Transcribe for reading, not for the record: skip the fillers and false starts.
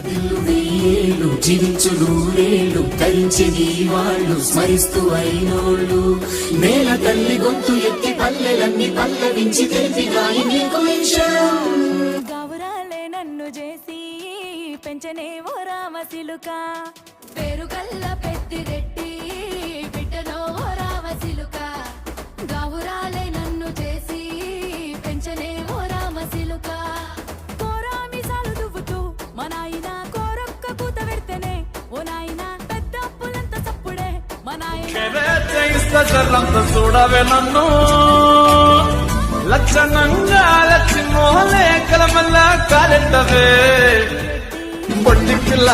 వర్ధిల్లు వెయ్యేళ్ళు జీవించు నూరేళ్ళు ధరించి నీ వాళ్ళు స్మరిస్తూ అయినోళ్ళు నేల తల్లి గొంతు ఎత్తి పల్లెలన్నీ పల్లవించి తెలిపినాయి నీకు గౌరాలే నన్ను చేసి పెంచనే ఓ రామశిలుక పేరు కల్ల పెద్దిరెట్టి బిడ్డలో ఓ రామశిలుక గౌరాలే నన్ను చేసి పెంచనే ఓ రామశిలుక కోరామిసాలు దువ్వుతూ మా నాయన కోరొక్క కూత పెడితేనే ఓ నాయన పెద్ద అప్పులంత చప్పుడే మా నాయన చూడవే నన్ను లక్షణంగా లక్ష్మి మోహలే కలమల్లా కాలెట్టవే పొట్టి పిల్ల